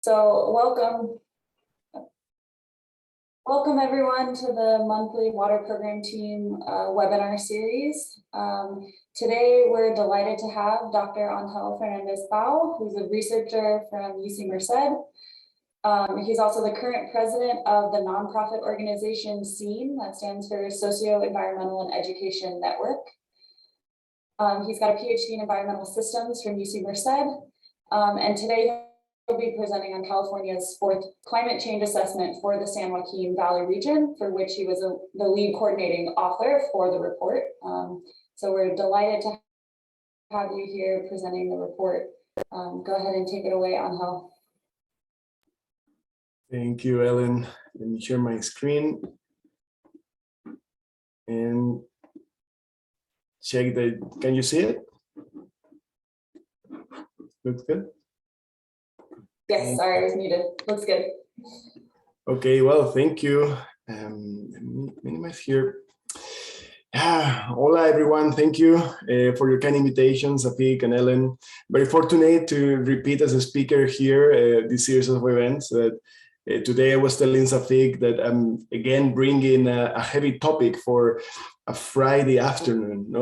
So welcome everyone to the monthly water program team webinar series. Today we're delighted to have Dr. Fernandez-Bou, who's a researcher from UC Merced. He's also the current president of the nonprofit organization SEEN, that stands for Socio-Environmental and Education Network. He's got a PhD in environmental systems from UC Merced, and today he'll be presenting on California's fourth climate change assessment for the San Joaquin Valley region, for which he was the lead coordinating author for the report. So we're delighted to have you here presenting the report. Go ahead and take it away, Angel. Thank you, Ellen. Let me share my screen and check that. Can you see it? Looks good. Yes, sorry, I was muted. Looks good. Okay, well, thank you. Let me minimize here. Hola, everyone. Thank you for your kind invitations, Afik and Ellen. Very fortunate to repeat as a speaker here this series of events. Today I was telling Safik that I'm again bringing a heavy topic for a Friday afternoon.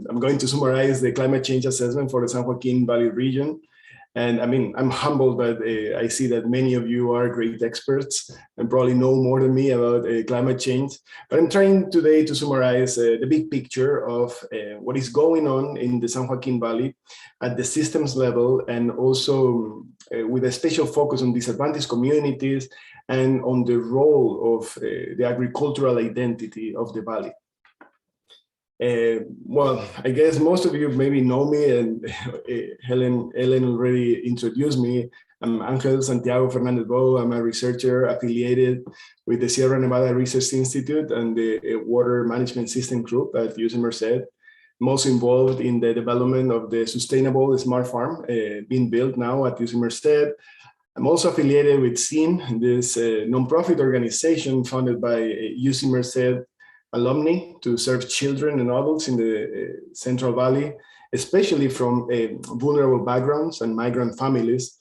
I'm going to summarize the climate change assessment for the San Joaquin Valley region. And I mean, I'm humbled, but I see that many of you are great experts and probably know more than me about climate change. But I'm trying today to summarize the big picture of what is going on in the San Joaquin Valley at the systems level, and also with a special focus on disadvantaged communities and on the role of the agricultural identity of the valley. Well, I guess most of you maybe know me, and Ellen already introduced me. I'm Angel Santiago Fernandez-Bou. I'm a researcher affiliated with the Sierra Nevada Research Institute and the Water Management System Group at UC Merced. Most involved in the development of the sustainable smart farm being built now at UC Merced. I'm also affiliated with SEEN, this nonprofit organization founded by UC Merced alumni to serve children and adults in the Central Valley, especially from vulnerable backgrounds and migrant families.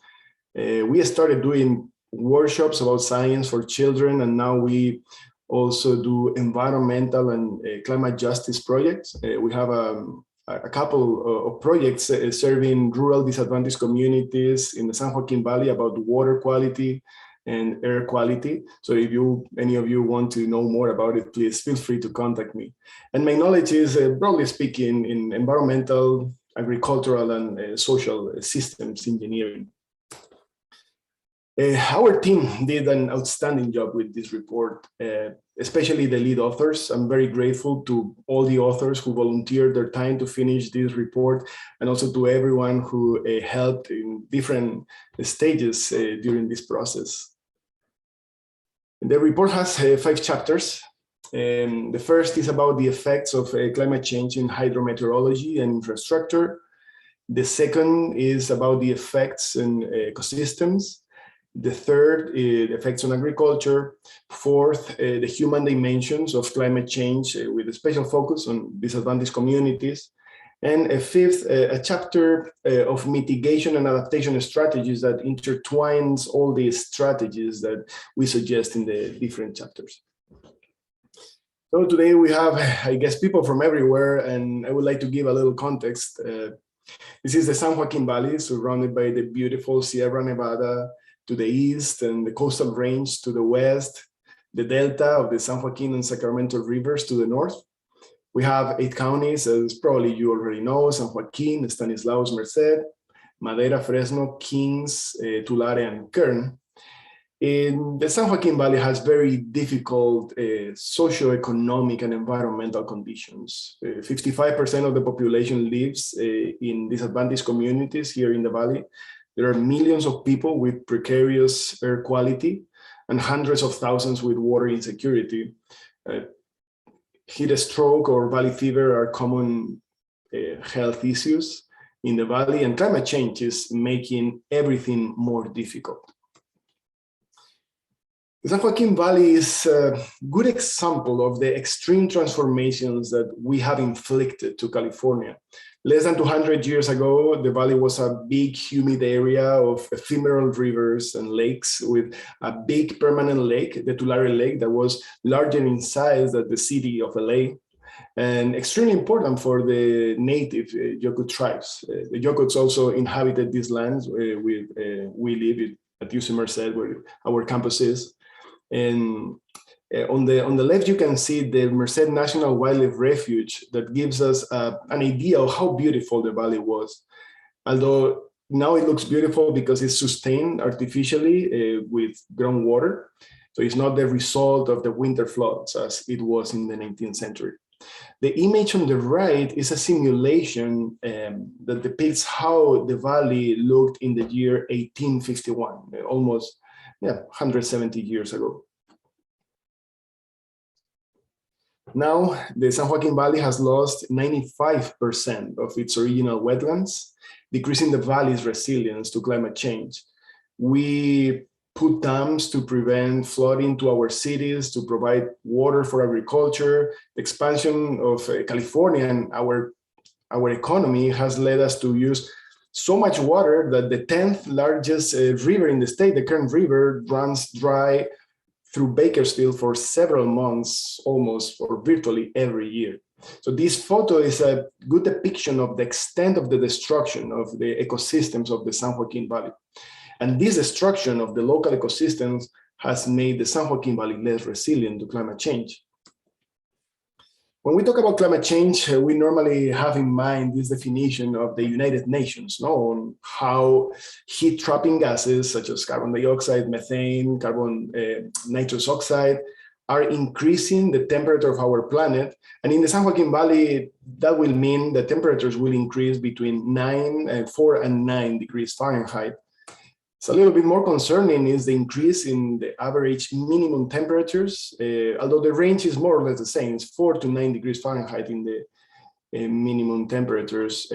We started doing workshops about science for children, and now we also do environmental and climate justice projects. We have a couple of projects serving rural disadvantaged communities in the San Joaquin Valley about water quality and air quality. So if any of you want to know more about it, please feel free to contact me. And my knowledge is, broadly speaking, in environmental, agricultural, and social systems engineering. Our team did an outstanding job with this report, especially the lead authors. I'm very grateful to all the authors who volunteered their time to finish this report, and also to everyone who helped in different stages during this process. The report has 5 chapters. The first is about the effects of climate change in hydrometeorology and infrastructure. The second is about the effects in ecosystems. The third, the effects on agriculture. Fourth, the human dimensions of climate change with a special focus on disadvantaged communities. And a fifth, a chapter of mitigation and adaptation strategies that intertwines all these strategies that we suggest in the different chapters. So today we have, I guess, people from everywhere, and I would like to give a little context. This is the San Joaquin Valley, surrounded by the beautiful Sierra Nevada to the east and the coastal range to the west, the delta of the San Joaquin and Sacramento rivers to the north. We have 8 counties, as probably you already know: San Joaquin, Stanislaus, Merced, Madera, Fresno, Kings, Tulare, and Kern. The San Joaquin Valley has very difficult socioeconomic and environmental conditions. 55% of the population lives in disadvantaged communities here in the valley. There are millions of people with precarious air quality and hundreds of thousands with water insecurity. Heat stroke or valley fever are common health issues in the valley, and climate change is making everything more difficult. The San Joaquin Valley is a good example of the extreme transformations that we have inflicted to California. Less than 200 years ago, the valley was a big, humid area of ephemeral rivers and lakes with a big permanent lake, the Tulare Lake, that was larger in size than the city of LA, and extremely important for the native Yokut tribes. The Yokuts also inhabited these lands where we live at UC Merced, where our campus is. And on the left, you can see the Merced National Wildlife Refuge that gives us an idea of how beautiful the valley was. Although now it looks beautiful because it's sustained artificially with groundwater. So it's not the result of the winter floods as it was in the 19th century. The image on the right is a simulation that depicts how the valley looked in the year 1851, almost 170 years ago. Now, the San Joaquin Valley has lost 95% of its original wetlands, decreasing the valley's resilience to climate change. We put dams to prevent flooding to our cities, to provide water for agriculture. The expansion of California and our economy has led us to use so much water that the 10th largest river in the state, the Kern River, runs dry through Bakersfield for several months, almost or virtually every year. So this photo is a good depiction of the extent of the destruction of the ecosystems of the San Joaquin Valley. And this destruction of the local ecosystems has made the San Joaquin Valley less resilient to climate change. When we talk about climate change, we normally have in mind this definition of the United Nations, on how heat-trapping gases such as carbon dioxide, methane, nitrous oxide are increasing the temperature of our planet. And in the San Joaquin Valley, that will mean the temperatures will increase between 4 and 9 degrees Fahrenheit. It's a little bit more concerning is the increase in the average minimum temperatures, although the range is more or less the same. It's 4 to 9 degrees Fahrenheit in the minimum temperatures.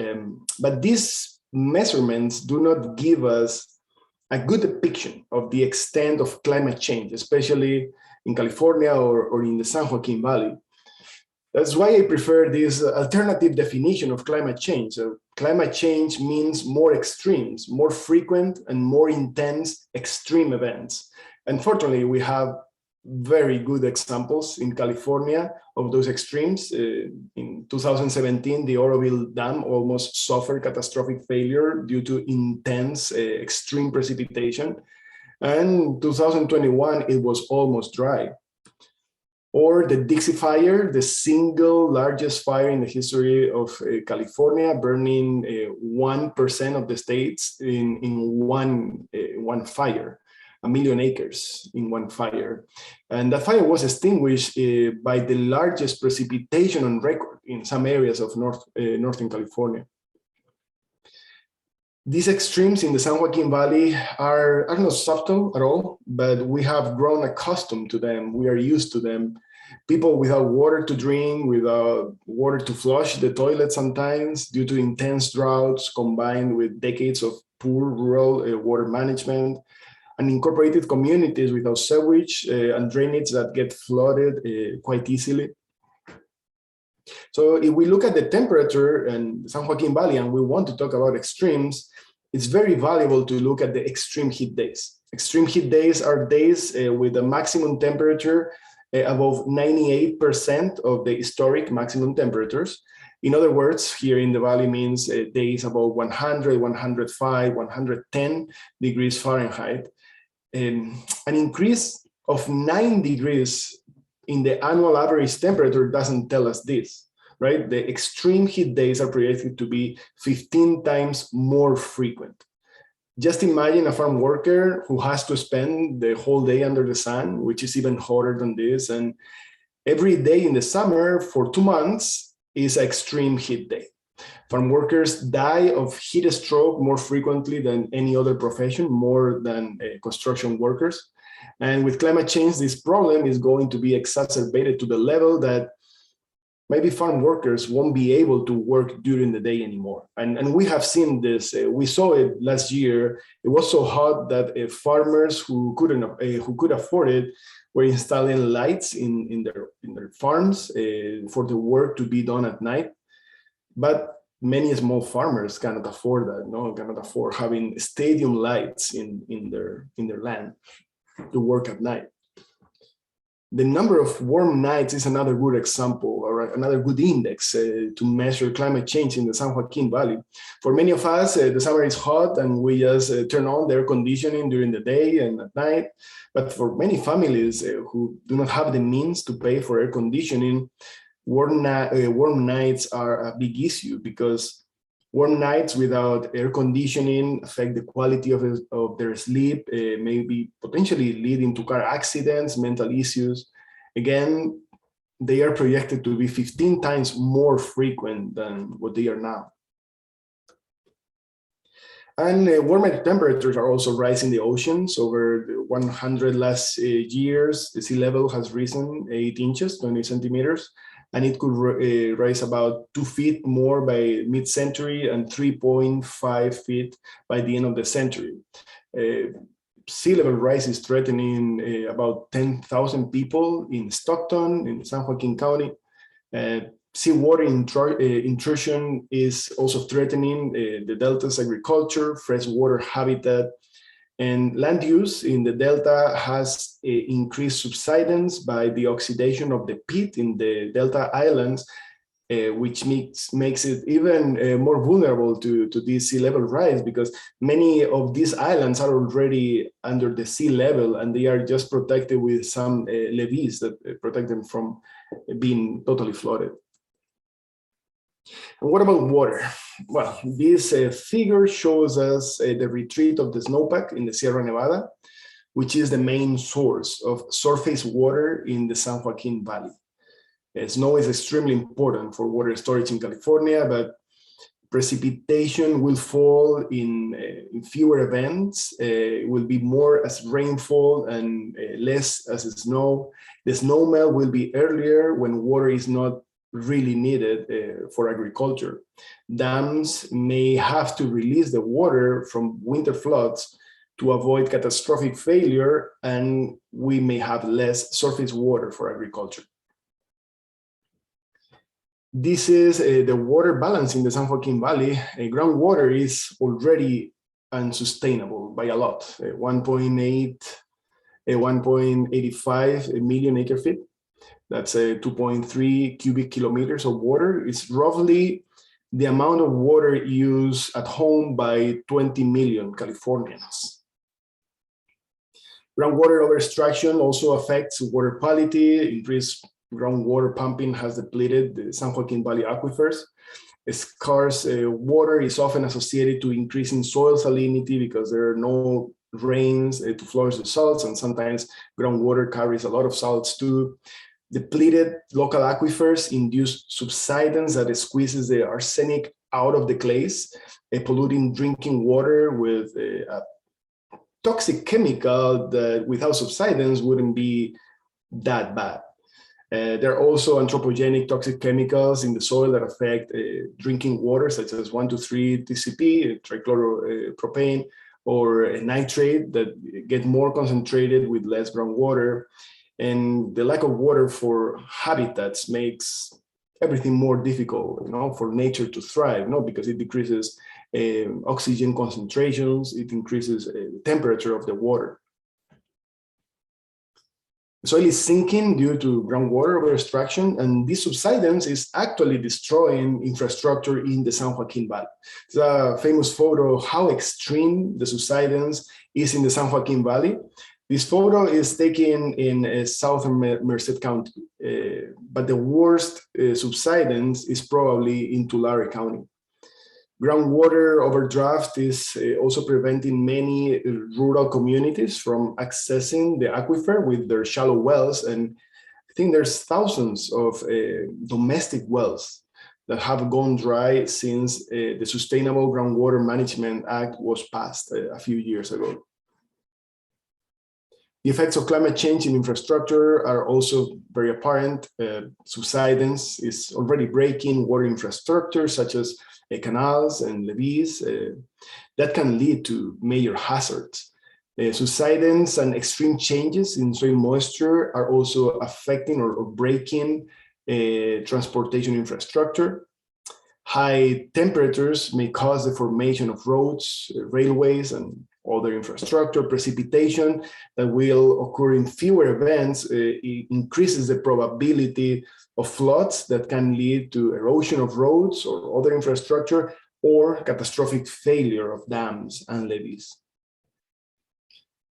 But these measurements do not give us a good depiction of the extent of climate change, especially in California or in the San Joaquin Valley. That's why I prefer this alternative definition of climate change. So climate change means more extremes, more frequent and more intense extreme events. Unfortunately, we have very good examples in California of those extremes. In 2017, the Oroville Dam almost suffered catastrophic failure due to intense extreme precipitation. And 2021, it was almost dry. Or the Dixie Fire, the single largest fire in the history of California, burning 1% of the states in one fire, 1 million acres in one fire. And that fire was extinguished by the largest precipitation on record in some areas of Northern California. These extremes in the San Joaquin Valley are not subtle at all, but we have grown accustomed to them. We are used to them. People without water to drink, without water to flush the toilet sometimes due to intense droughts combined with decades of poor rural water management, unincorporated communities without sewage and drainage that get flooded quite easily. So if we look at the temperature in San Joaquin Valley and we want to talk about extremes, it's very valuable to look at the extreme heat days. Extreme heat days are days with a maximum temperature above 98% of the historic maximum temperatures. In other words, here in the valley means days above 100, 105, 110 degrees Fahrenheit. An increase of 9 degrees in the annual average temperature doesn't tell us this, right? The extreme heat days are projected to be 15 times more frequent. Just imagine a farm worker who has to spend the whole day under the sun, which is even hotter than this. And every day in the summer for 2 months is an extreme heat day. Farm workers die of heat stroke more frequently than any other profession, more than construction workers. And with climate change, this problem is going to be exacerbated to the level that maybe farm workers won't be able to work during the day anymore. And we have seen this. We saw it last year. It was so hot that farmers who could afford it were installing lights in their farms for the work to be done at night. But many small farmers cannot afford that. No, cannot afford having stadium lights in their land to work at night. The number of warm nights is another good example, or another good index to measure climate change in the San Joaquin Valley. For many of us, the summer is hot and we just turn on the air conditioning during the day and at night. But for many families who do not have the means to pay for air conditioning, warm nights are a big issue, because warm nights without air conditioning affect the quality of their sleep, maybe potentially leading to car accidents, mental issues. Again, they are projected to be 15 times more frequent than what they are now. And warmer temperatures are also rising in the oceans. Over 100 last years, the sea level has risen 8 inches, 20 centimeters. And it could rise about 2 feet more by mid-century and 3.5 feet by the end of the century. Sea level rise is threatening about 10,000 people in Stockton, in San Joaquin County. Seawater intrusion is also threatening the Delta's agriculture, freshwater habitat, and land use in the Delta has increased subsidence by the oxidation of the peat in the Delta Islands, which makes it even more vulnerable to this sea level rise, because many of these islands are already under the sea level and they are just protected with some levees that protect them from being totally flooded. And what about water? Well, this figure shows us the retreat of the snowpack in the Sierra Nevada, which is the main source of surface water in the San Joaquin Valley. Snow is extremely important for water storage in California, but precipitation will fall in fewer events. It will be more as rainfall and less as snow. The snow melt will be earlier when water is not really needed for agriculture. Dams may have to release the water from winter floods to avoid catastrophic failure, and we may have less surface water for agriculture. This is the water balance in the San Joaquin Valley. Groundwater is already unsustainable by a lot, 1.85 million acre feet. That's 2.3 cubic kilometers of water. It's roughly the amount of water used at home by 20 million Californians. Groundwater overextraction also affects water quality. Increased groundwater pumping has depleted the San Joaquin Valley aquifers. Scarce water is often associated to increasing soil salinity because there are no rains to flush the salts, and sometimes groundwater carries a lot of salts too. Depleted local aquifers induce subsidence that squeezes the arsenic out of the clays, polluting drinking water with a toxic chemical that without subsidence wouldn't be that bad. There are also anthropogenic toxic chemicals in the soil that affect drinking water, such as 1,2,3 TCP, trichloropropane, or nitrate that get more concentrated with less groundwater. And the lack of water for habitats makes everything more difficult, for nature to thrive, because it decreases oxygen concentrations, it increases the temperature of the water. The soil is sinking due to groundwater overextraction, and this subsidence is actually destroying infrastructure in the San Joaquin Valley. It's a famous photo of how extreme the subsidence is in the San Joaquin Valley. This photo is taken in southern Merced County, but the worst subsidence is probably in Tulare County. Groundwater overdraft is also preventing many rural communities from accessing the aquifer with their shallow wells. And I think there's thousands of domestic wells that have gone dry since the Sustainable Groundwater Management Act was passed a few years ago. The effects of climate change in infrastructure are also very apparent. Subsidence is already breaking water infrastructure, such as canals and levees. That can lead to major hazards. Subsidence and extreme changes in soil moisture are also affecting or breaking transportation infrastructure. High temperatures may cause the formation of roads, railways, and other infrastructure. Precipitation that will occur in fewer events increases the probability of floods that can lead to erosion of roads or other infrastructure, or catastrophic failure of dams and levees.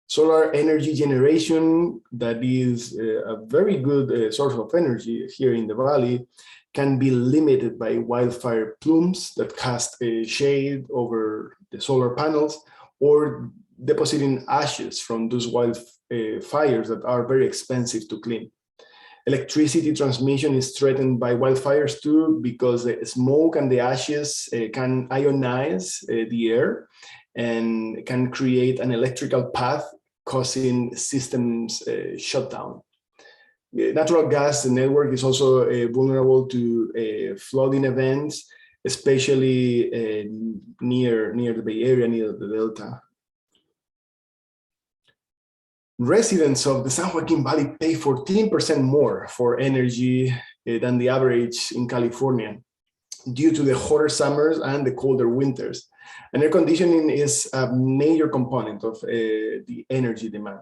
Solar energy generation, that is a very good source of energy here in the valley, can be limited by wildfire plumes that cast a shade over the solar panels, or depositing ashes from those wildfires that are very expensive to clean. Electricity transmission is threatened by wildfires too, because the smoke and the ashes can ionize the air and can create an electrical path, causing systems shutdown. The natural gas network is also vulnerable to flooding events, especially near the Bay Area, near the Delta. Residents of the San Joaquin Valley pay 14% more for energy than the average in California, due to the hotter summers and the colder winters. And air conditioning is a major component of the energy demand.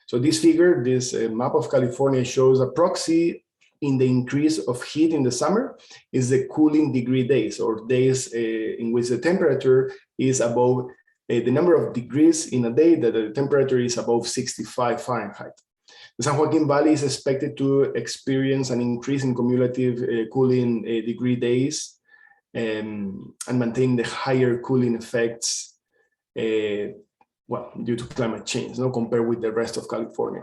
So this figure, this map of California, shows a proxy in the increase of heat in the summer is the cooling degree days, or days in which the temperature is above the number of degrees in a day that the temperature is above 65 Fahrenheit. The San Joaquin Valley is expected to experience an increase in cumulative cooling degree days and maintain the higher cooling effects due to climate change, compared with the rest of California.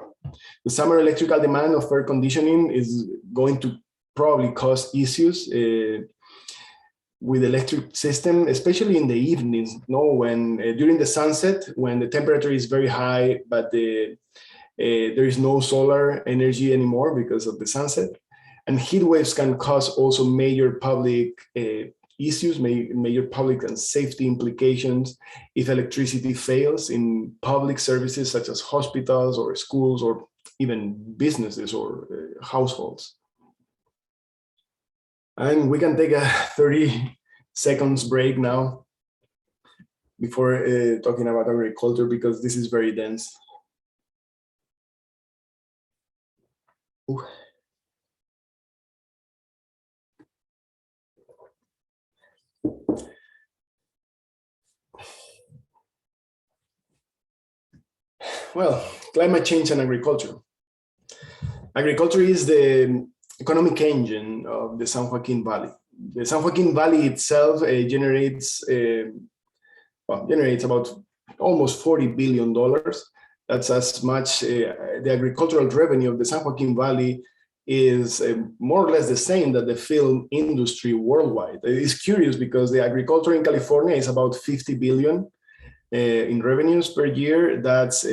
The summer electrical demand of air conditioning is going to probably cause issues with the electric system, especially in the evenings, when during the sunset, when the temperature is very high, but there is no solar energy anymore because of the sunset. And heat waves can cause also major public issues, major public and safety implications if electricity fails in public services such as hospitals or schools or even businesses or households. And we can take a 30 seconds break now before talking about agriculture, because this is very dense. Ooh. Well, climate change and agriculture. Agriculture is the economic engine of the San Joaquin Valley. The San Joaquin Valley itself generates about almost $40 billion. That's as much, the agricultural revenue of the San Joaquin Valley is more or less the same that the film industry worldwide. It's curious because the agriculture in California is about 50 billion in revenues per year. That's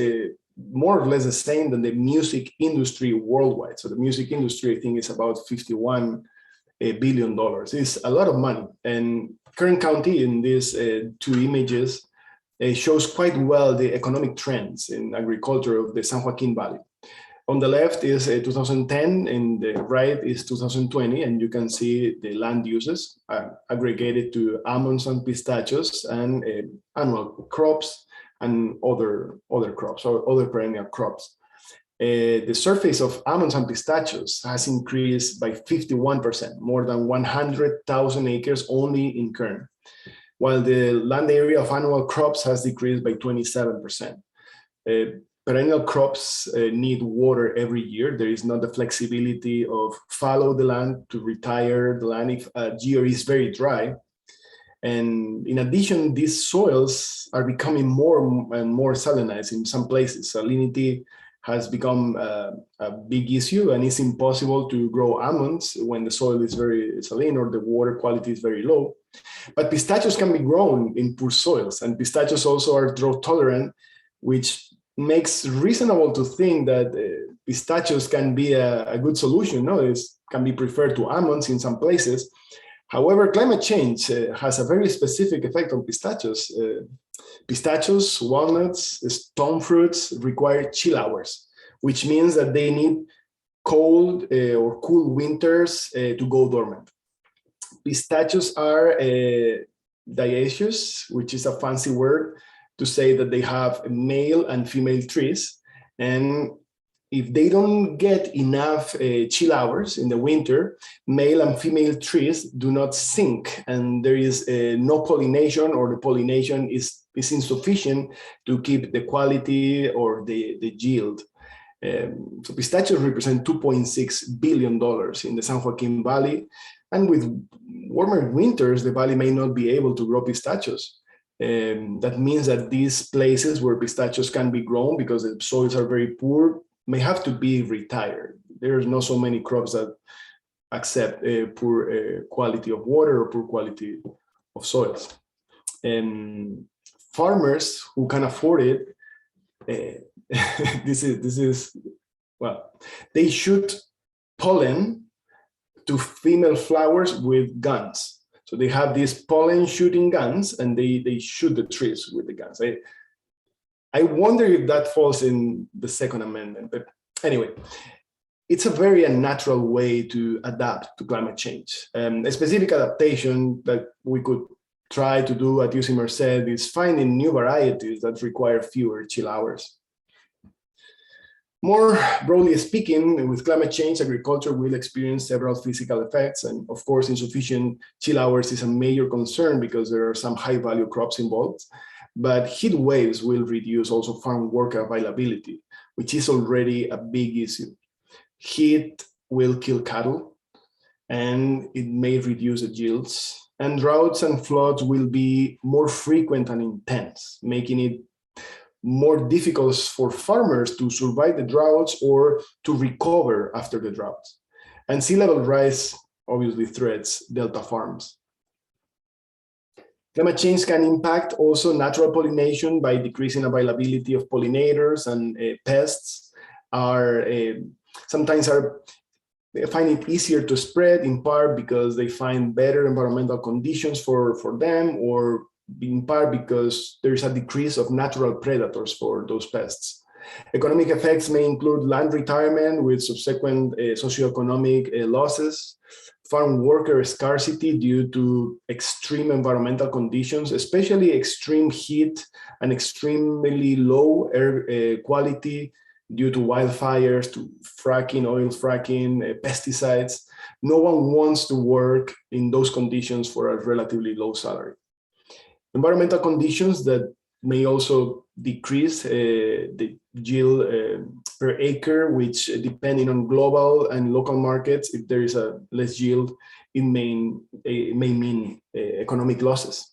more or less the same than the music industry worldwide. So the music industry, I think, is about $51 billion. It's a lot of money. And Kern County, in these two images, shows quite well the economic trends in agriculture of the San Joaquin Valley. On the left is 2010, and the right is 2020, and you can see the land uses aggregated to almonds and pistachios and annual crops and other crops or other perennial crops. The surface of almonds and pistachios has increased by 51%, more than 100,000 acres only in Kern, while the land area of annual crops has decreased by 27%. Perennial crops need water every year. There is not the flexibility of fallow the land to retire the land if a year is very dry. And in addition, these soils are becoming more and more salinized in some places. Salinity has become a big issue, and it's impossible to grow almonds when the soil is very saline or the water quality is very low. But pistachios can be grown in poor soils, and pistachios also are drought tolerant, which makes reasonable to think that pistachios can be a good solution. No, it can be preferred to almonds in some places. However, climate change has a very specific effect on pistachios. Pistachios, walnuts, stone fruits require chill hours, which means that they need cold or cool winters to go dormant. Pistachios are dioecious, which is a fancy word to say that they have male and female trees. And if they don't get enough chill hours in the winter, male and female trees do not sink, and there is no pollination, or the pollination is insufficient to keep the quality or the yield. So pistachios represent $2.6 billion in the San Joaquin Valley. And with warmer winters, the valley may not be able to grow pistachios. That means that these places where pistachios can be grown, because the soils are very poor, may have to be retired. There's not so many crops that accept poor quality of water or poor quality of soils. Farmers who can afford it, well, they shoot pollen to female flowers with guns. So they have these pollen shooting guns, and they shoot the trees with the guns. I wonder if that falls in the Second Amendment, but anyway, it's a very unnatural way to adapt to climate change. A specific adaptation that we could try to do at UC Merced is finding new varieties that require fewer chill hours. More broadly speaking, with climate change, agriculture will experience several physical effects. And of course, insufficient chill hours is a major concern because there are some high value crops involved. But heat waves will reduce also farm worker availability, which is already a big issue. Heat will kill cattle, and it may reduce the yields. And droughts and floods will be more frequent and intense, making it more difficult for farmers to survive the droughts or to recover after the droughts. And sea level rise obviously threats delta farms. Climate change can impact also natural pollination by decreasing availability of pollinators, and pests sometimes find it easier to spread, in part because they find better environmental conditions for them, or in part because there is a decrease of natural predators for those pests. Economic effects may include land retirement with subsequent socioeconomic losses, farm worker scarcity due to extreme environmental conditions, especially extreme heat and extremely low air quality due to wildfires, to fracking, oil fracking, pesticides. No one wants to work in those conditions for a relatively low salary. Environmental conditions that may also decrease the yield per acre, which depending on global and local markets, if there is a less yield, it may mean economic losses.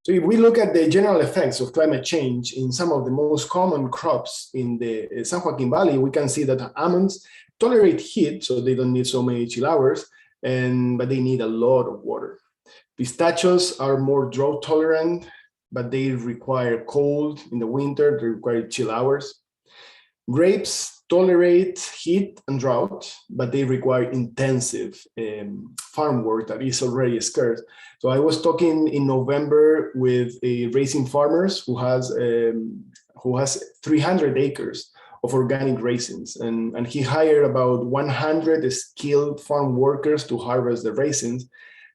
So if we look at the general effects of climate change in some of the most common crops in the San Joaquin Valley, we can see that almonds tolerate heat, so they don't need so many chill hours, but they need a lot of water. Pistachios are more drought tolerant, but they require cold in the winter, they require chill hours. Grapes tolerate heat and drought, but they require intensive farm work that is already scarce. So I was talking in November with a raisin farmers who has 300 acres of organic raisins, and he hired about 100 skilled farm workers to harvest the raisins,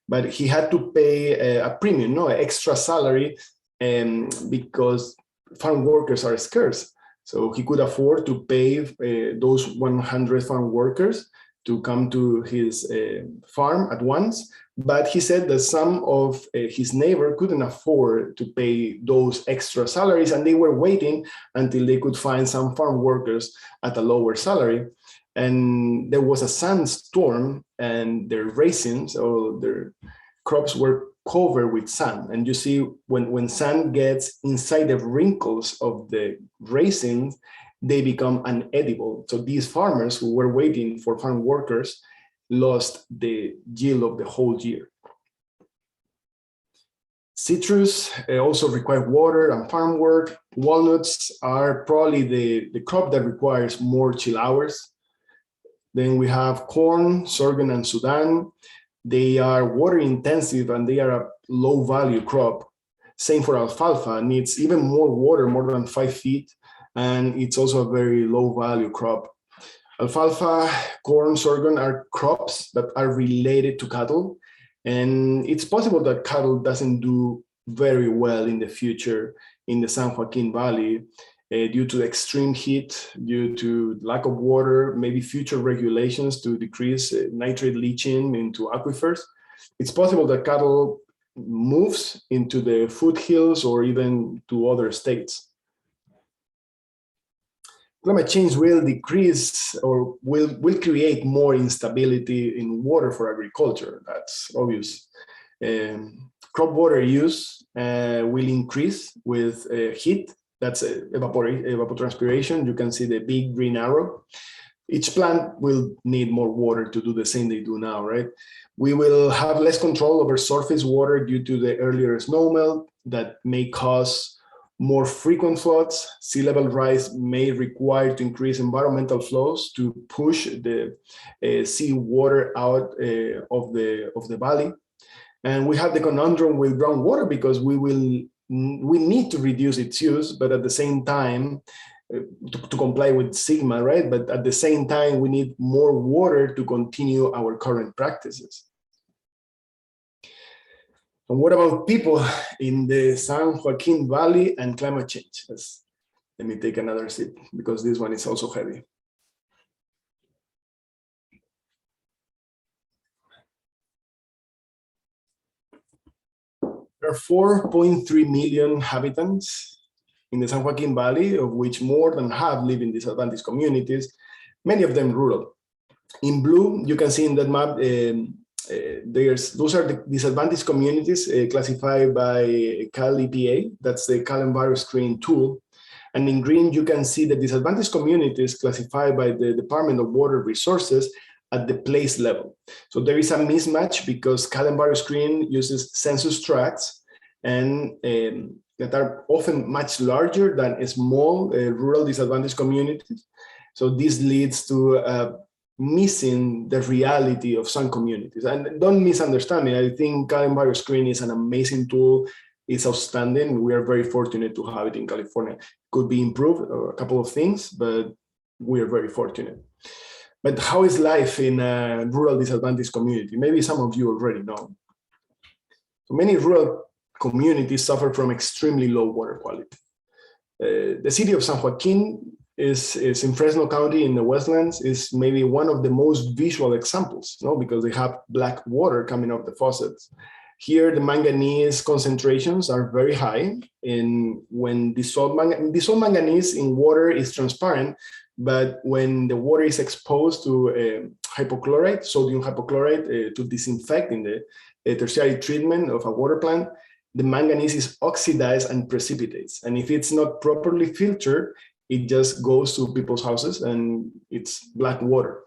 but he had to pay a premium, an extra salary, because farm workers are scarce. So he could afford to pay those 100 farm workers to come to his farm at once. But he said that some of his neighbors couldn't afford to pay those extra salaries, and they were waiting until they could find some farm workers at a lower salary. And there was a sandstorm, and their raisins or their crops were covered with sand. And you see, when sand gets inside the wrinkles of the raisins, they become unedible. So these farmers who were waiting for farm workers lost the yield of the whole year. Citrus also require water and farm work. Walnuts are probably the crop that requires more chill hours. Then we have corn, sorghum, and Sudan. They are water intensive and they are a low value crop. Same for alfalfa, needs even more water, more than 5 feet. And it's also a very low value crop. Alfalfa, corn, sorghum are crops that are related to cattle. And it's possible that cattle doesn't do very well in the future in the San Joaquin Valley due to extreme heat, due to lack of water, maybe future regulations to decrease nitrate leaching into aquifers. It's possible that cattle moves into the foothills or even to other states. Climate change will decrease or will create more instability in water for agriculture. That's obvious. Crop water use will increase with heat. That's evapotranspiration. You can see the big green arrow. Each plant will need more water to do the same they do now, right? We will have less control over surface water due to the earlier snowmelt that may cause more frequent floods. Sea level rise may require to increase environmental flows to push the sea water out of the valley. And we have the conundrum with groundwater because we need to reduce its use, but at the same time, to comply with Sigma, right? But at the same time, we need more water to continue our current practices. And what about people in the San Joaquin Valley and climate change? Let me take another sip because this one is also heavy. There are 4.3 million inhabitants in the San Joaquin Valley, of which more than half live in disadvantaged communities, many of them rural. In blue, you can see in that map, those are the disadvantaged communities classified by Cal EPA. That's the Cal Enviro Screening tool. And in green, you can see the disadvantaged communities classified by the Department of Water Resources at the place level. So there is a mismatch because Cal Enviro Screen uses census tracts and that are often much larger than small rural disadvantaged communities. So this leads to missing the reality of some communities. And don't misunderstand me, I think Cal Enviro Screen is an amazing tool. It's outstanding. We are very fortunate to have it in California. Could be improved, a couple of things, but we are very fortunate. But how is life in a rural disadvantaged community? Maybe some of you already know. So many rural communities suffer from extremely low water quality. The city of San Joaquin is in Fresno County in the Westlands, is maybe one of the most visual examples, no? Because they have black water coming off the faucets. Here, the manganese concentrations are very high. When dissolved manganese in water is transparent, but when the water is exposed to hypochlorite, sodium hypochlorite, to disinfect in the tertiary treatment of a water plant, the manganese is oxidized and precipitates. And if it's not properly filtered, it just goes to people's houses and it's black water.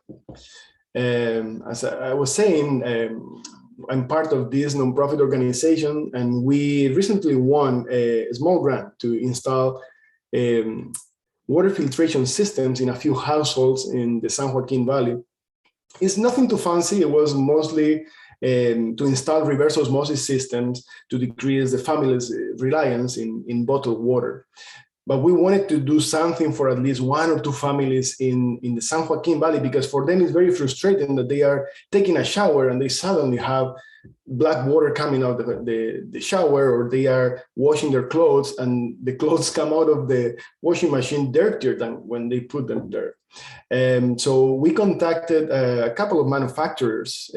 As I was saying, I'm part of this nonprofit organization, and we recently won a small grant to install water filtration systems in a few households in the San Joaquin Valley. It's nothing too fancy. It was mostly to install reverse osmosis systems to decrease the family's reliance in bottled water. But we wanted to do something for at least one or two families in the San Joaquin Valley, because for them it's very frustrating that they are taking a shower and they suddenly have black water coming out of the shower, or they are washing their clothes and the clothes come out of the washing machine dirtier than when they put them there. So we contacted a couple of manufacturers,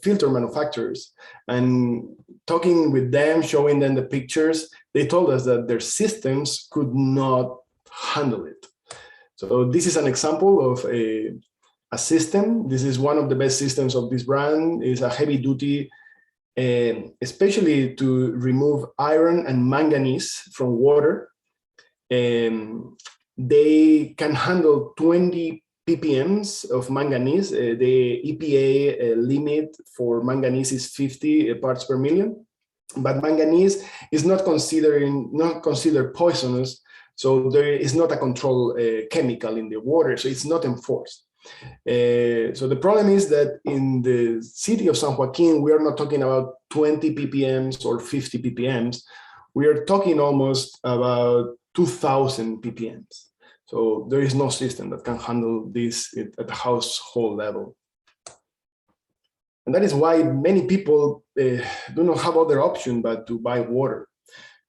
filter manufacturers, and talking with them, showing them the pictures, they told us that their systems could not handle it. So this is an example of a system. This is one of the best systems of this brand. It's a heavy duty, especially to remove iron and manganese from water. They can handle 20 ppms of manganese. The EPA limit for manganese is 50 parts per million. But manganese is not considered poisonous, so there is not a control chemical in the water, so it's not enforced. So the problem is that in the city of San Joaquin, we are not talking about 20 ppms or 50 ppms. We are talking almost about 2,000 ppms. So there is no system that can handle this at the household level. And that is why many people do not have other option but to buy water.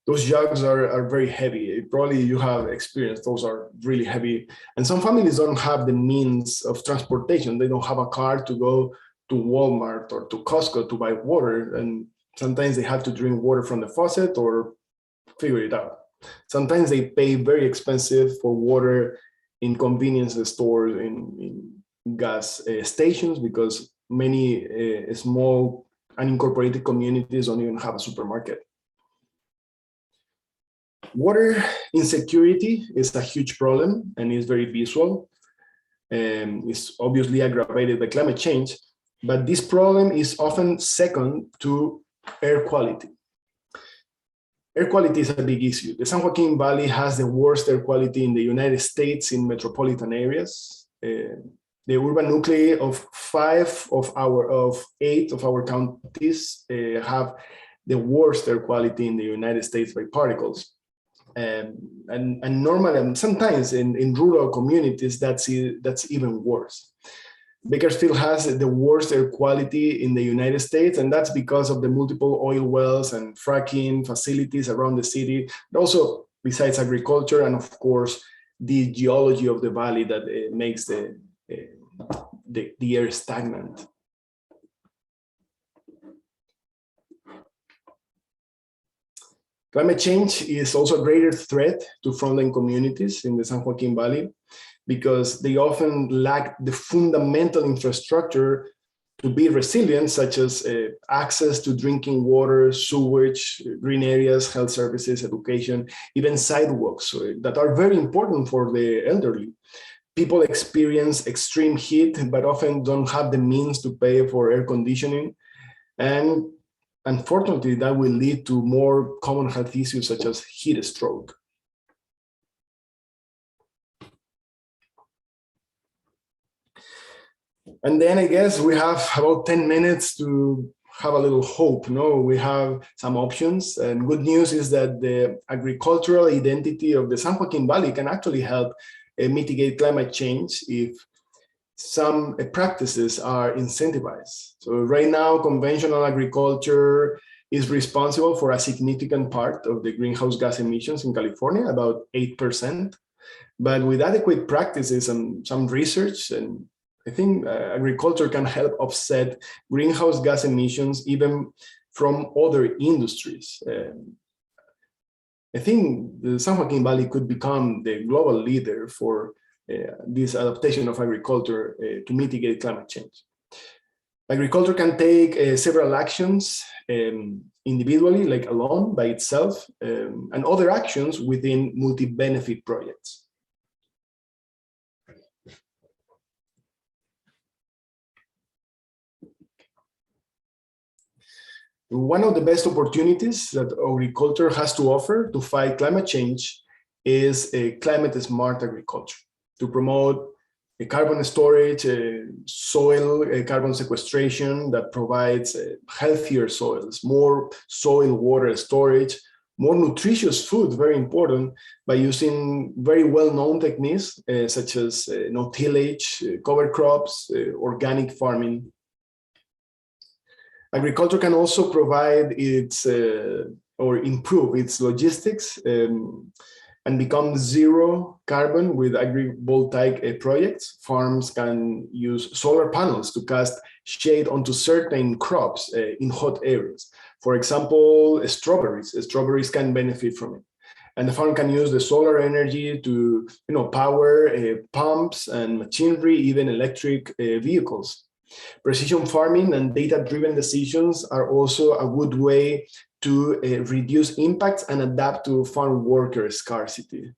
Those jugs are very heavy. Probably you have experienced, those are really heavy. And some families don't have the means of transportation. They don't have a car to go to Walmart or to Costco to buy water. And sometimes they have to drink water from the faucet or figure it out. Sometimes they pay very expensive for water in convenience stores, in gas stations, because many small unincorporated communities don't even have a supermarket. Water insecurity is a huge problem and is very visual. It's obviously aggravated by climate change, but this problem is often second to air quality. Air quality is a big issue. The San Joaquin Valley has the worst air quality in the United States in metropolitan areas. The urban nuclei of 8 of our counties have the worst air quality in the United States by particles. And normally, and sometimes in rural communities, that's even worse. Bakersfield has the worst air quality in the United States, and that's because of the multiple oil wells and fracking facilities around the city, but also besides agriculture and of course the geology of the valley that makes the air stagnant. Climate change is also a greater threat to frontline communities in the San Joaquin Valley because they often lack the fundamental infrastructure to be resilient, such as access to drinking water, sewage, green areas, health services, education, even sidewalks that are very important for the elderly. People experience extreme heat, but often don't have the means to pay for air conditioning. And unfortunately, that will lead to more common health issues such as heat stroke. And then I guess we have about 10 minutes to have a little hope. No, we have some options, and good news is that the agricultural identity of the San Joaquin Valley can actually help mitigate climate change if some practices are incentivized. So right now, conventional agriculture is responsible for a significant part of the greenhouse gas emissions in California, about 8%. But with adequate practices and some research, and I think agriculture can help offset greenhouse gas emissions even from other industries. I think the San Joaquin Valley could become the global leader for this adaptation of agriculture to mitigate climate change. Agriculture can take several actions individually, like alone, by itself, and other actions within multi-benefit projects. One of the best opportunities that agriculture has to offer to fight climate change is a climate-smart agriculture to promote a carbon storage, soil carbon sequestration that provides healthier soils, more soil water storage, more nutritious food, very important, by using very well-known techniques such as no-tillage, cover crops, organic farming. Agriculture can also provide its or improve its logistics and become zero carbon with agrivoltaic projects. Farms can use solar panels to cast shade onto certain crops in hot areas. For example, strawberries. Strawberries can benefit from it. And the farm can use the solar energy to power pumps and machinery, even electric vehicles. Precision farming and data-driven decisions are also a good way to reduce impacts and adapt to farm worker scarcity.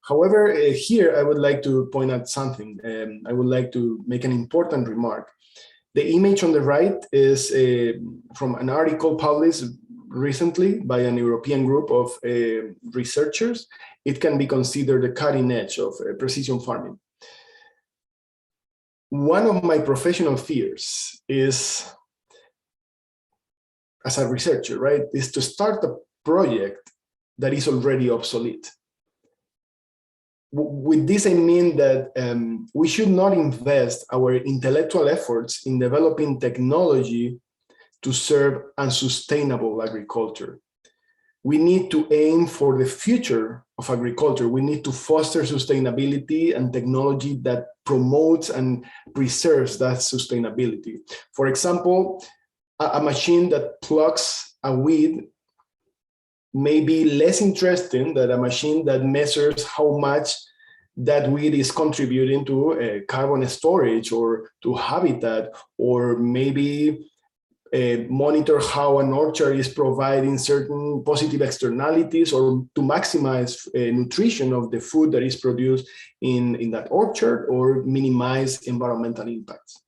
However, here I would like to point out something. I would like to make an important remark. The image on the right is from an article published recently by an European group of researchers. It can be considered the cutting edge of precision farming. One of my professional fears is, as a researcher, right, is to start a project that is already obsolete. With this, I mean that we should not invest our intellectual efforts in developing technology to serve unsustainable agriculture. We need to aim for the future of agriculture. We need to foster sustainability and technology that promotes and preserves that sustainability. For example, a machine that plucks a weed may be less interesting than a machine that measures how much that weed is contributing to carbon storage or to habitat, or maybe monitor how an orchard is providing certain positive externalities, or to maximize nutrition of the food that is produced in that orchard, or minimize environmental impacts.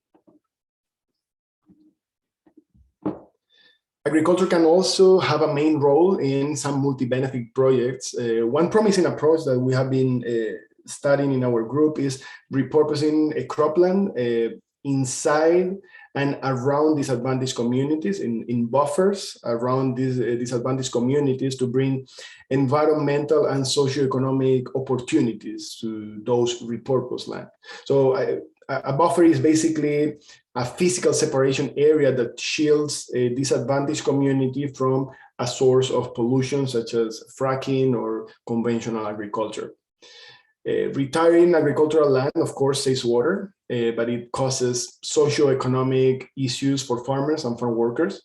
Agriculture can also have a main role in some multi-benefit projects. One promising approach that we have been studying in our group is repurposing a cropland inside and around disadvantaged communities, in buffers around these disadvantaged communities, to bring environmental and socioeconomic opportunities to those repurposed land. So a buffer is basically a physical separation area that shields a disadvantaged community from a source of pollution, such as fracking or conventional agriculture. Retiring agricultural land, of course, saves water, but it causes socioeconomic issues for farmers and farm workers.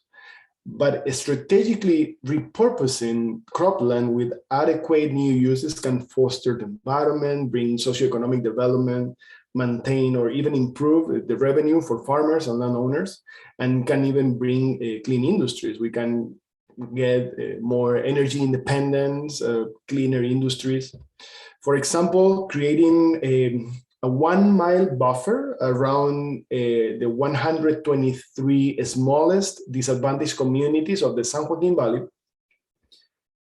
But strategically repurposing cropland with adequate new uses can foster the environment, bring socioeconomic development, maintain or even improve the revenue for farmers and landowners, and can even bring clean industries. We can get more energy independence, cleaner industries. For example, creating a 1 mile buffer around the 123 smallest disadvantaged communities of the San Joaquin Valley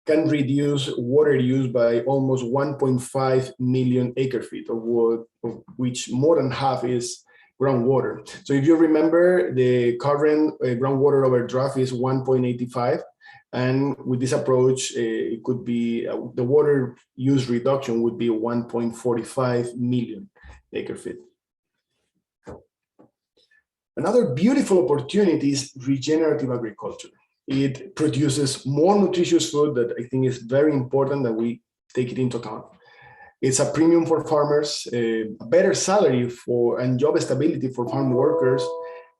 can reduce water use by almost 1.5 million acre feet, of which more than half is groundwater. So if you remember, the current groundwater overdraft is 1.85. And with this approach, it could be, the water use reduction would be 1.45 million acre feet. Another beautiful opportunity is regenerative agriculture. It produces more nutritious food that I think is very important that we take it into account. It's a premium for farmers, a better salary for and job stability for farm workers,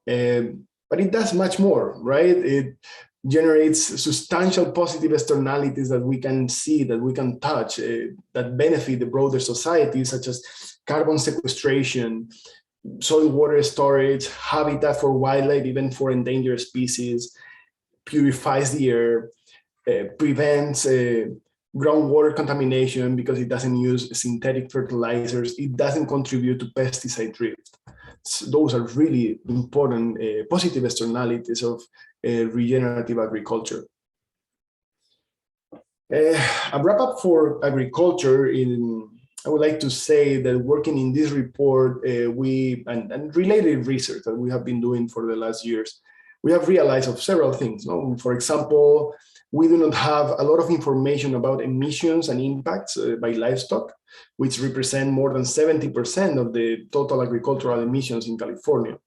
but it does much more, right? It generates substantial positive externalities that we can see, that we can touch, that benefit the broader society, such as carbon sequestration, soil water storage, habitat for wildlife, even for endangered species, purifies the air, prevents groundwater contamination because it doesn't use synthetic fertilizers, it doesn't contribute to pesticide drift. So those are really important positive externalities of regenerative agriculture. A wrap up for agriculture, I would like to say that working in this report, and related research that we have been doing for the last years, we have realized of several things. No? For example, we do not have a lot of information about emissions and impacts by livestock, which represent more than 70% of the total agricultural emissions in California.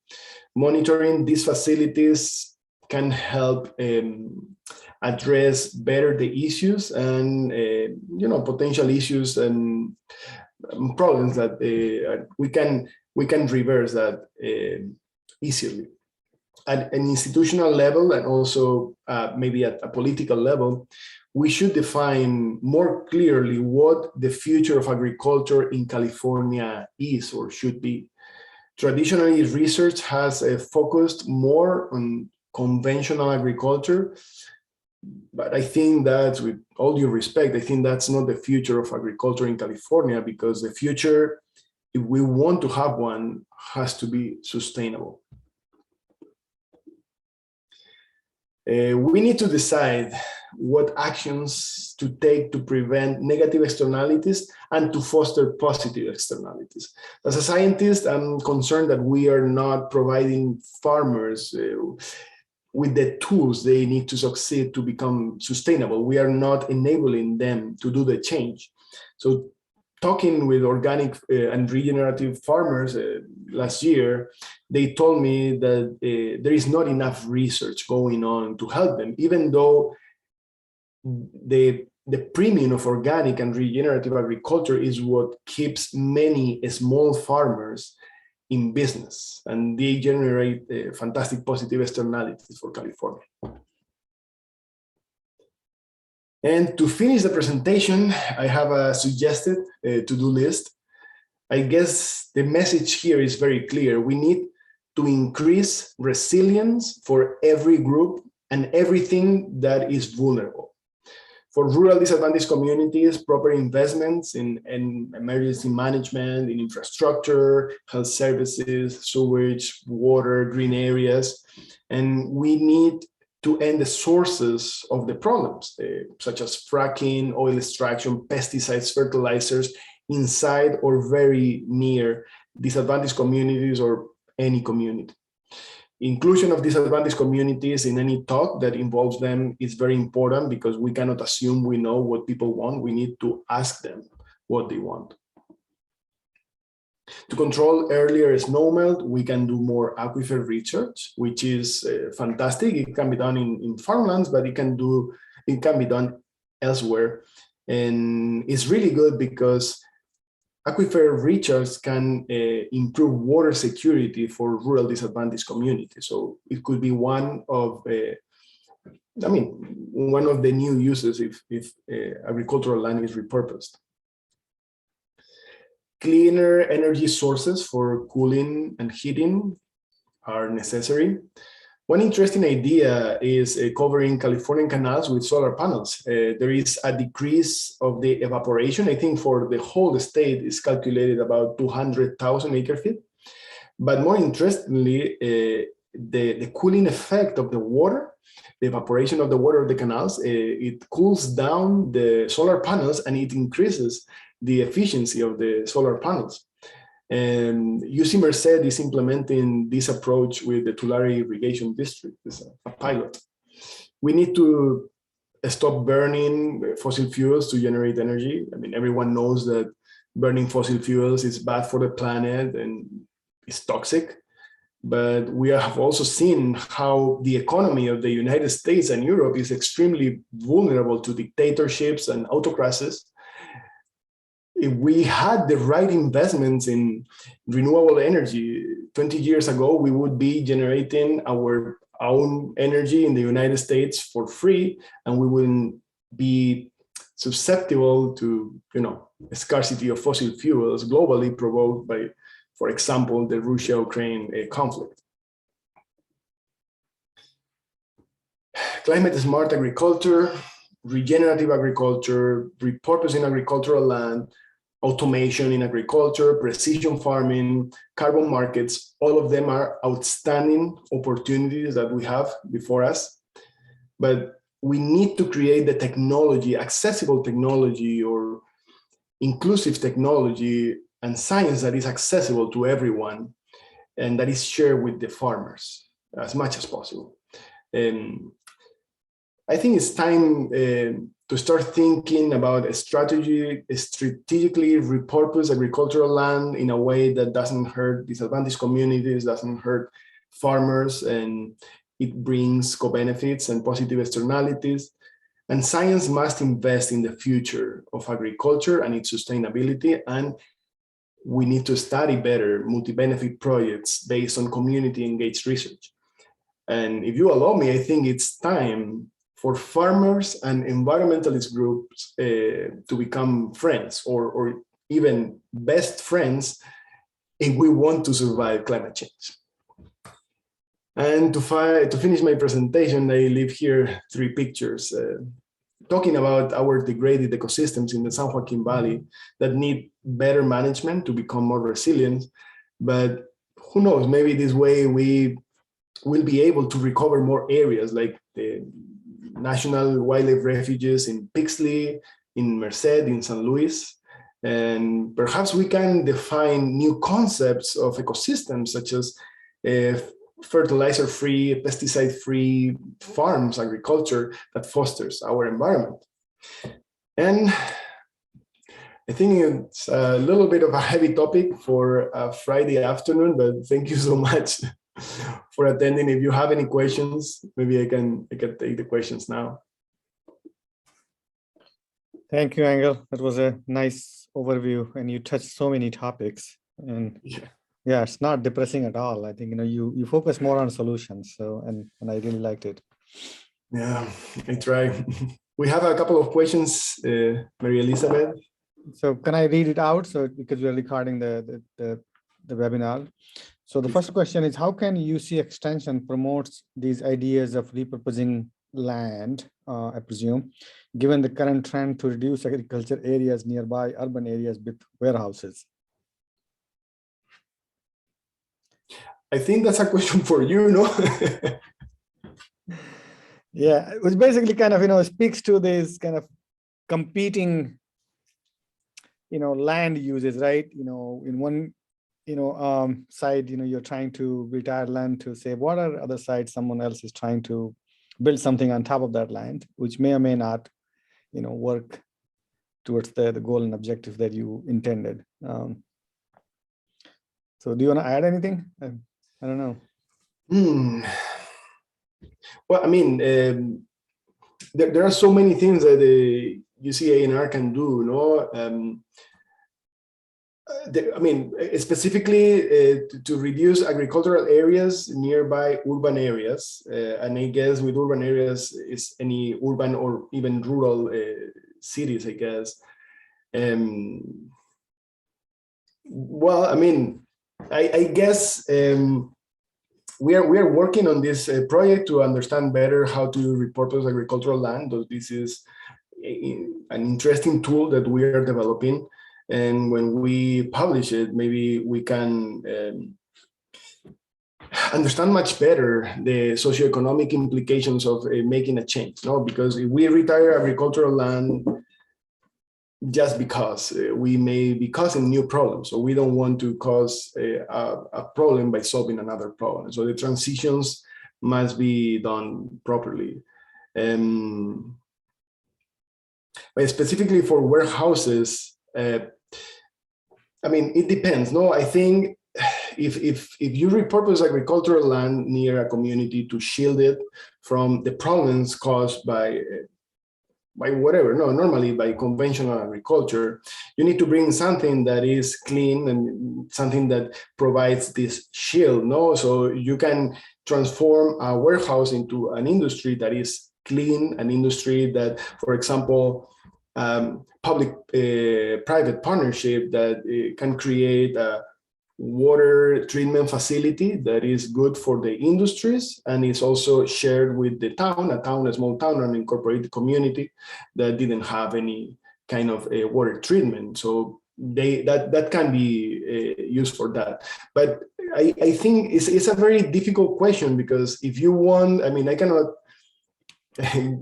Monitoring these facilities can help address better the issues and potential issues and problems that we can reverse that easily. At an institutional level, and also maybe at a political level, we should define more clearly what the future of agriculture in California is or should be. Traditionally, research has focused more on conventional agriculture, but I think that, with all due respect, I think that's not the future of agriculture in California, because the future, if we want to have one, has to be sustainable. We need to decide what actions to take to prevent negative externalities and to foster positive externalities. As a scientist, I'm concerned that we are not providing farmers with the tools they need to succeed to become sustainable. We are not enabling them to do the change. So talking with organic and regenerative farmers last year, they told me that there is not enough research going on to help them, even though the premium of organic and regenerative agriculture is what keeps many small farmers in business, and they generate fantastic positive externalities for California. And to finish the presentation, I have a suggested to-do list. I guess the message here is very clear. We need to increase resilience for every group and everything that is vulnerable. For rural disadvantaged communities, proper investments in emergency management, in infrastructure, health services, sewage, water, green areas. And we need to end the sources of the problems, such as fracking, oil extraction, pesticides, fertilizers, inside or very near disadvantaged communities or any community. Inclusion of disadvantaged communities in any talk that involves them is very important, because we cannot assume we know what people want. We need to ask them what they want. To control earlier snowmelt, we can do more aquifer research, which is fantastic. It can be done in farmlands, but it can be done elsewhere. And it's really good because aquifer research can improve water security for rural disadvantaged communities. So it could be one of the new uses if agricultural land is repurposed. Cleaner energy sources for cooling and heating are necessary. One interesting idea is covering Californian canals with solar panels. There is a decrease of the evaporation. I think for the whole state is calculated about 200,000 acre-feet. But more interestingly, the cooling effect of the water, the evaporation of the water of the canals, it cools down the solar panels and it increases the efficiency of the solar panels. And UC Merced is implementing this approach with the Tulare Irrigation District. It's a pilot. We need to stop burning fossil fuels to generate energy. I mean, everyone knows that burning fossil fuels is bad for the planet and it's toxic. But we have also seen how the economy of the United States and Europe is extremely vulnerable to dictatorships and autocracies. If we had the right investments in renewable energy 20 years ago, we would be generating our own energy in the United States for free, and we wouldn't be susceptible to, scarcity of fossil fuels globally provoked by, for example, the Russia-Ukraine conflict. Climate smart agriculture, regenerative agriculture, repurposing agricultural land, automation in agriculture, precision farming, carbon markets, all of them are outstanding opportunities that we have before us. But we need to create the technology, accessible technology or inclusive technology and science that is accessible to everyone and that is shared with the farmers as much as possible. I think it's time to start thinking about a strategically repurpose agricultural land in a way that doesn't hurt disadvantaged communities, doesn't hurt farmers, and it brings co-benefits and positive externalities. And science must invest in the future of agriculture and its sustainability, and we need to study better multi-benefit projects based on community-engaged research. And if you allow me, I think it's time for farmers and environmentalist groups to become friends or even best friends if we want to survive climate change. And to finish my presentation, I leave here 3 pictures talking about our degraded ecosystems in the San Joaquin Valley that need better management to become more resilient. But who knows, maybe this way we will be able to recover more areas like the national wildlife refuges in Pixley, in Merced, in San Luis. And perhaps we can define new concepts of ecosystems such as fertilizer-free, pesticide-free farms, agriculture that fosters our environment. And I think it's a little bit of a heavy topic for a Friday afternoon, but thank you so much for attending. If you have any questions, maybe I can take the questions now. Thank you, Angel. That was a nice overview, and you touched so many topics. And yeah, it's not depressing at all. I think you focus more on solutions. So and I really liked it. Yeah, I try. We have a couple of questions, Mary Elizabeth. So can I read it out? So because we're recording the webinar. So the first question is, how can UC Extension promotes these ideas of repurposing land, I presume, given the current trend to reduce agriculture areas nearby urban areas with warehouses? I think that's a question for you, no? Yeah, which basically kind of, speaks to this kind of competing, land uses, right? In one, side, you're trying to retire land to save water. Other side, someone else is trying to build something on top of that land, which may or may not, work towards the goal and objective that you intended. So do you want to add anything? I don't know. Well, I mean, there are so many things that the UC A&R can do, no? I mean, specifically to reduce agricultural areas nearby urban areas. And I guess with urban areas is any urban or even rural cities, I guess. Well, I mean, I guess we are working on this project to understand better how to repurpose agricultural land. This is an interesting tool that we are developing. And when we publish it, maybe we can understand much better the socioeconomic implications of making a change. No, because if we retire agricultural land just because we may be causing new problems, so we don't want to cause a problem by solving another problem. So the transitions must be done properly. But specifically for warehouses, I mean, it depends. No, I think if you repurpose agricultural land near a community to shield it from the problems caused by whatever, no, normally by conventional agriculture, you need to bring something that is clean and something that provides this shield, no? So you can transform a warehouse into an industry that is clean, an industry that, for example, public-private partnership that can create a water treatment facility that is good for the industries and is also shared with the town, a small town, an incorporated community that didn't have any kind of water treatment. So that can be used for that. But I think it's a very difficult question, because if you want, I mean, I cannot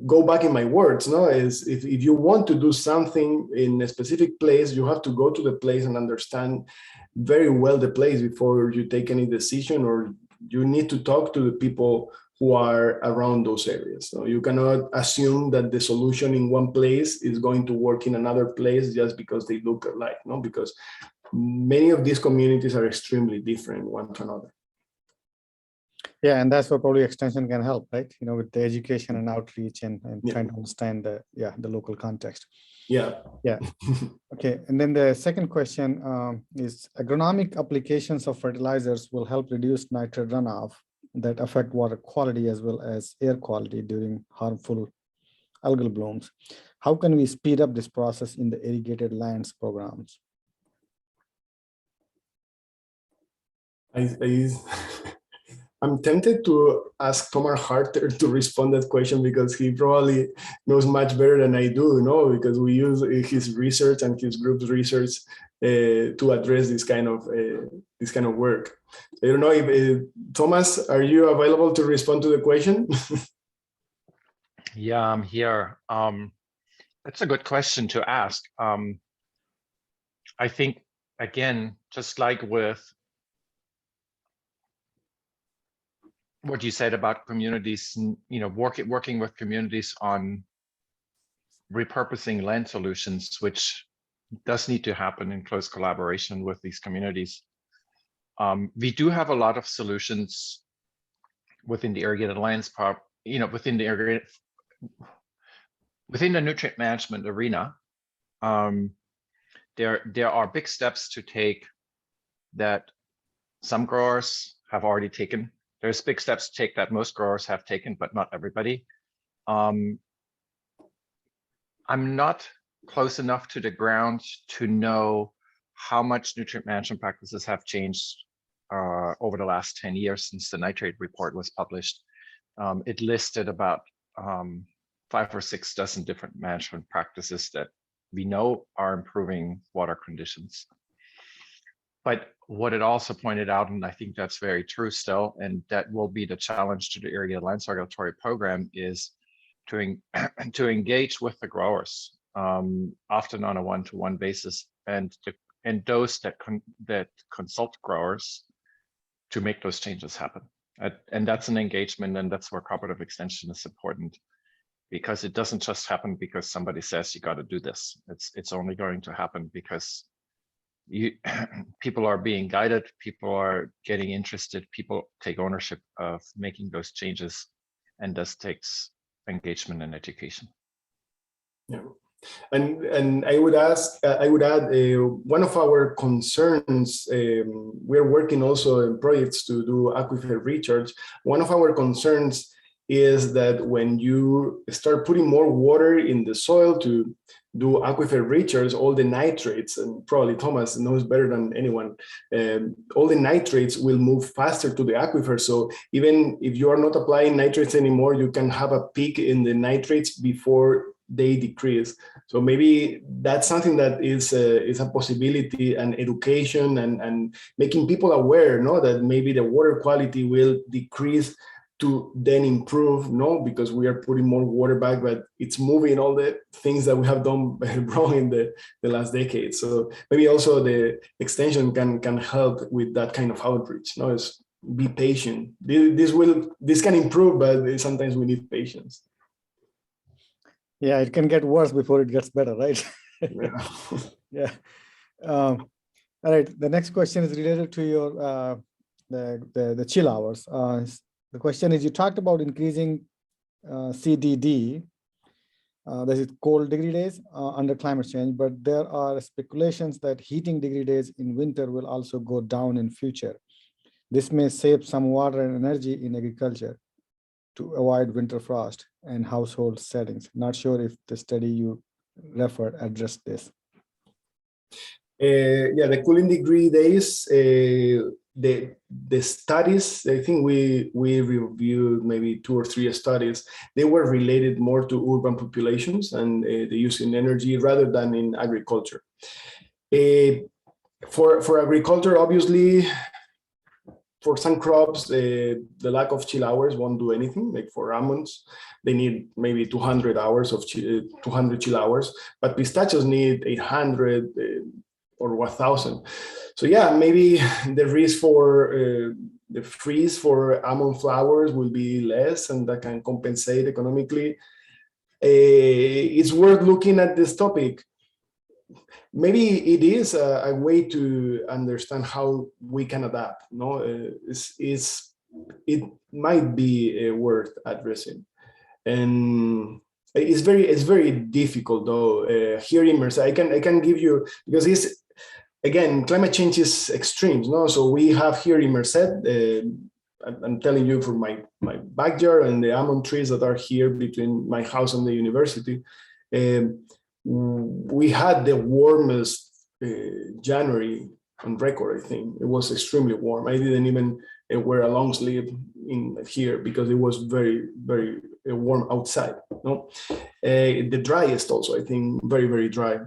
go back in my words, no, is if you want to do something in a specific place, you have to go to the place and understand very well the place before you take any decision, or you need to talk to the people who are around those areas. So you cannot assume that the solution in one place is going to work in another place just because they look alike, no, because many of these communities are extremely different one to another. Yeah, and that's where probably extension can help, right? With the education and outreach and trying to understand the local context. Yeah. Okay, and then the second question is, agronomic applications of fertilizers will help reduce nitrate runoff that affect water quality as well as air quality during harmful algal blooms. How can we speed up this process in the irrigated lands programs? I'm tempted to ask Thomas Harter to respond that question because he probably knows much better than I do, because we use his research and his group's research to address this kind of work. I don't know if Thomas, are you available to respond to the question? Yeah, I'm here. That's a good question to ask. I think, again, just like with what you said about communities, working with communities on repurposing land solutions, which does need to happen in close collaboration with these communities. We do have a lot of solutions within the irrigated lands within the nutrient management arena. There are big steps to take that some growers have already taken. There's big steps to take that most growers have taken, but not everybody. I'm not close enough to the ground to know how much nutrient management practices have changed over the last 10 years since the nitrate report was published. It listed about 5 or 6 dozen different management practices that we know are improving water conditions. But what it also pointed out, and I think that's very true still, and that will be the challenge to the irrigated lands regulatory program, is to engage with the growers, often on a one-to-one basis, and those that consult growers to make those changes happen. And that's an engagement, and that's where cooperative extension is important, because it doesn't just happen because somebody says you got to do this. It's only going to happen because people are being guided, people are getting interested, people take ownership of making those changes, and this takes engagement and education. Yeah, and I would add one of our concerns. We're working also in projects to do aquifer recharge. One of our concerns is that when you start putting more water in the soil to do aquifer recharge, all the nitrates, and probably Thomas knows better than anyone, all the nitrates will move faster to the aquifer. So even if you are not applying nitrates anymore, you can have a peak in the nitrates before they decrease. So maybe that's something that is a possibility, and education and making people aware, that maybe the water quality will decrease to then improve, because we are putting more water back, but it's moving all the things that we have done wrong in the last decade. So maybe also the extension can help with that kind of outreach. Is be patient. This can improve, but sometimes we need patience. Yeah, it can get worse before it gets better, right? Yeah. Yeah. All right. The next question is related to your the chill hours. The question is, you talked about increasing CDD, that is cold degree days under climate change, but there are speculations that heating degree days in winter will also go down in future. This may save some water and energy in agriculture to avoid winter frost and household settings. Not sure if the study you referred addressed this. Yeah, the cooling degree days, the studies, I think we reviewed maybe 2 or 3 studies. They were related more to urban populations and the use in energy rather than in agriculture. For agriculture, obviously, for some crops, the lack of chill hours won't do anything. Like for almonds, they need maybe 200 hours of 200 chill hours, but pistachios need 800 or 1,000. So yeah, maybe the risk for the freeze for almond flowers will be less, and that can compensate economically. It's worth looking at this topic. Maybe it is a way to understand how we can adapt. It might be worth addressing, and it's very difficult though. Here in Merced, I can give you, because it's, again, climate change is extremes. So we have here in Merced, I'm telling you from my backyard and the almond trees that are here between my house and the university. We had the warmest January on record. I think it was extremely warm. I didn't even wear a long sleeve in here because it was very, very warm outside. No, the driest also, I think, very, very dry.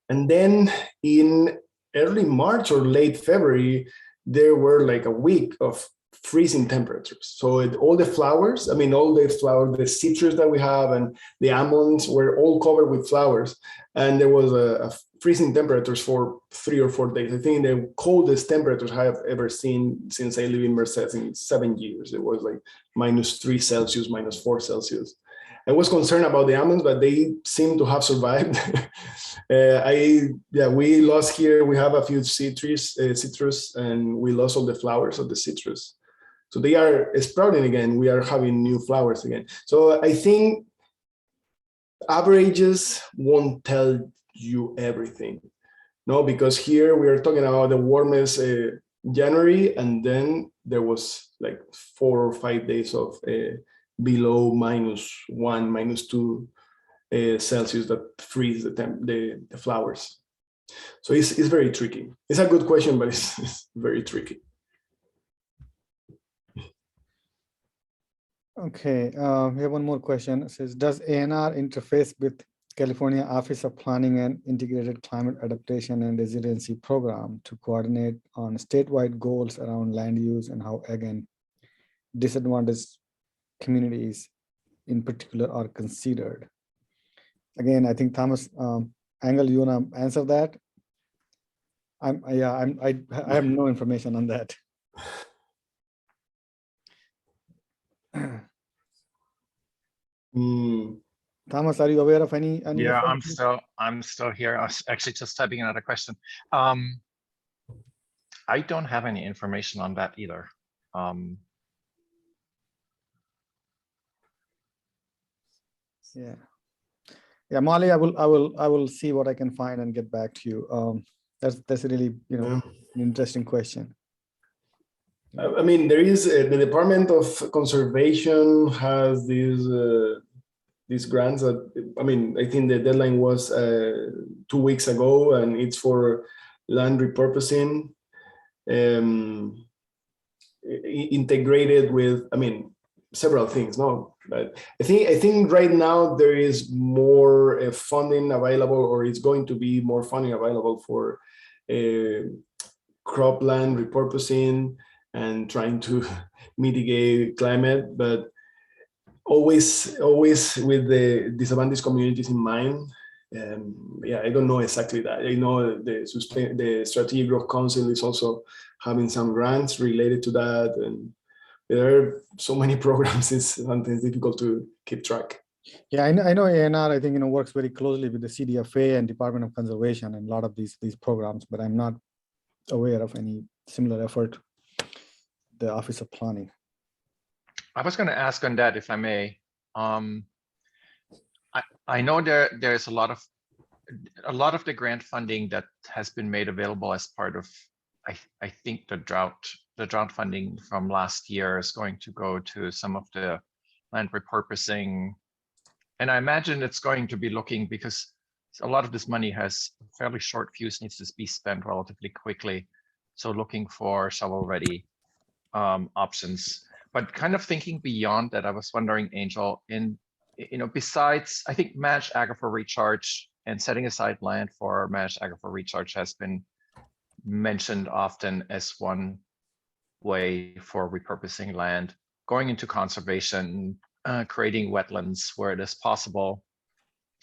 And then in early March or late February, there were like a week of freezing temperatures. So all the flowers, I mean, all the flowers, the citrus that we have and the almonds were all covered with flowers. And there was a freezing temperatures for 3 or 4 days. I think the coldest temperatures I have ever seen since I live in Merced in 7 years. It was like -3 Celsius, -4 Celsius. I was concerned about the almonds, but they seem to have survived. We lost here. We have a few citrus, and we lost all the flowers of the citrus. So they are sprouting again. We are having new flowers again. So I think averages won't tell you everything, no, because here we are talking about the warmest January, and then there was like 4 or 5 days of below -1, -2 Celsius that freeze the flowers. So it's very tricky. It's a good question, but it's very tricky. Okay, we have one more question. It says, does ANR interface with California Office of Planning and Integrated Climate Adaptation and Resiliency Program to coordinate on statewide goals around land use and how, again, disadvantaged communities in particular are considered? Again, I think Thomas Engel, you want to answer that? I have no information on that. Thomas, are you aware of any? Yeah, I'm still here. I was actually just typing another question. I don't have any information on that either. Yeah, Molly, I will see what I can find and get back to you. That's a really an interesting question. I mean, there is the Department of Conservation has these grants that, I mean, I think the deadline was 2 weeks ago, and it's for land repurposing, integrated with, I mean, several things. No, but I think right now there is more funding available, or it's going to be more funding available for cropland repurposing and trying to mitigate climate, but always with the disadvantaged communities in mind. Yeah, I don't know exactly that. I know the Strategic Growth Council is also having some grants related to that, and there are so many programs. It's sometimes difficult to keep track. Yeah, I know ANR, I think, works very closely with the CDFA and Department of Conservation and a lot of these programs, but I'm not aware of any similar effort, the Office of Planning. I was going to ask on that, if I may. I know there's a lot of the grant funding that has been made available as part of, I think the drought funding from last year is going to go to some of the land repurposing. And I imagine it's going to be looking, because a lot of this money has a fairly short fuse, needs to be spent relatively quickly. So looking for shovel-ready options. But kind of thinking beyond that, I was wondering, Angel, besides, I think managed aquifer recharge and setting aside land for managed aquifer recharge has been mentioned often as one way for repurposing land. Going into conservation, creating wetlands where it is possible,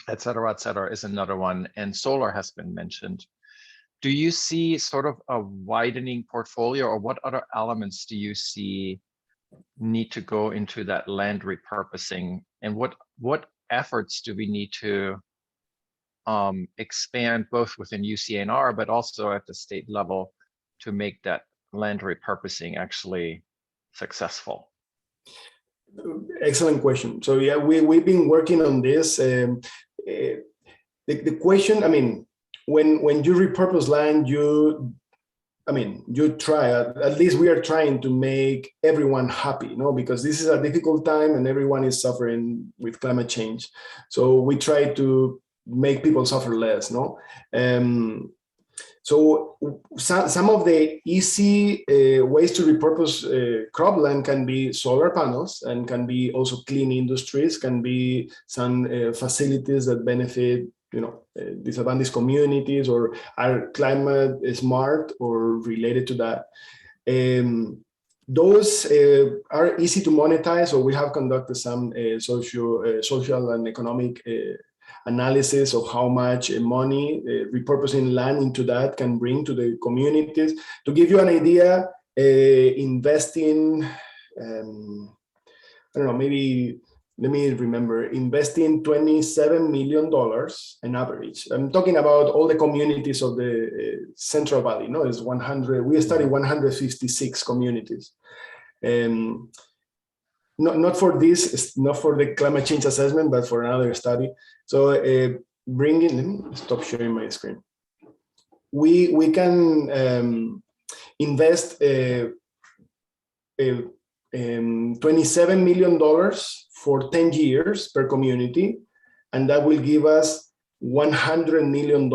et cetera, is another one. And solar has been mentioned. Do you see sort of a widening portfolio, or what other elements do you see need to go into that land repurposing, and what efforts do we need to expand both within UCNR but also at the state level to make that land repurposing actually successful? Excellent question. So yeah, we've been working on this. The question, I mean, when you repurpose land, you try, at least we are trying to make everyone happy, because this is a difficult time and everyone is suffering with climate change. So we try to make people suffer less, So some of the easy ways to repurpose cropland can be solar panels, and can be also clean industries, can be some facilities that benefit, disadvantaged communities or are climate smart or related to that. Those are easy to monetize, so we have conducted some social and economic analysis of how much money repurposing land into that can bring to the communities. To give you an idea, investing, I don't know, maybe, let me remember, investing $27 million on average. I'm talking about all the communities of the Central Valley. No, it's 100. We studied 156 communities. Not for this, not for the climate change assessment, but for another study. So let me stop sharing my screen. We can invest $27 million for 10 years per community, and that will give us $100 million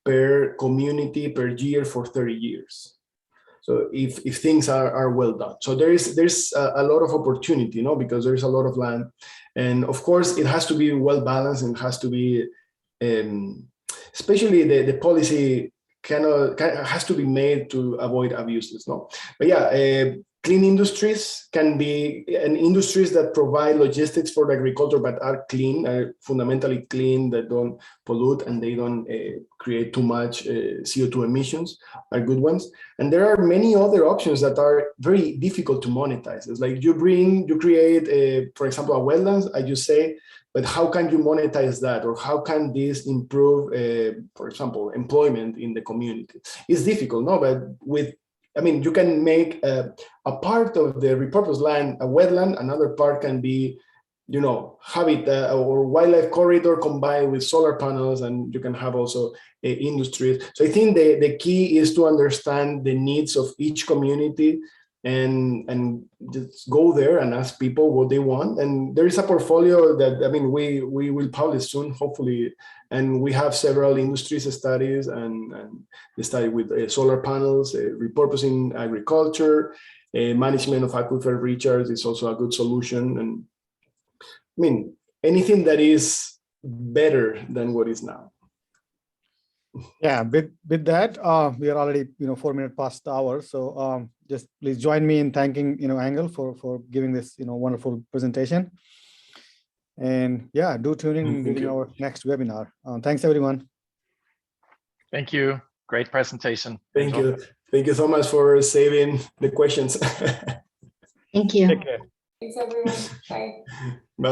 per community per year for 30 years. So if things are well done. So there's a lot of opportunity, because there's a lot of land. And of course, it has to be well balanced, and has to be, especially the policy has to be made to avoid abuses. But yeah, clean industries can be industries that provide logistics for the agriculture, but are clean, are fundamentally clean, that don't pollute, and they don't create too much CO2 emissions, are good ones. And there are many other options that are very difficult to monetize. It's like you create, for example, a wetlands, as you say, but how can you monetize that? Or how can this improve, for example, employment in the community? It's difficult, but you can make a part of the repurposed land a wetland, another part can be, habitat or wildlife corridor combined with solar panels, and you can have also industries. So I think the key is to understand the needs of each community, and just go there and ask people what they want. And there is a portfolio that we will publish soon, hopefully. And we have several industries studies, and the study with solar panels, repurposing agriculture, management of aquifer recharge is also a good solution. And anything that is better than what is now. Yeah, with that, we are already 4 minutes past the hour. So just please join me in thanking Angel for giving this wonderful presentation. And yeah, do tune in during our next webinar. Thanks everyone. Thank you. Great presentation. Thank you. Thank you so much for saving the questions. Thank you. Take care. Thanks, everyone. Bye. Bye.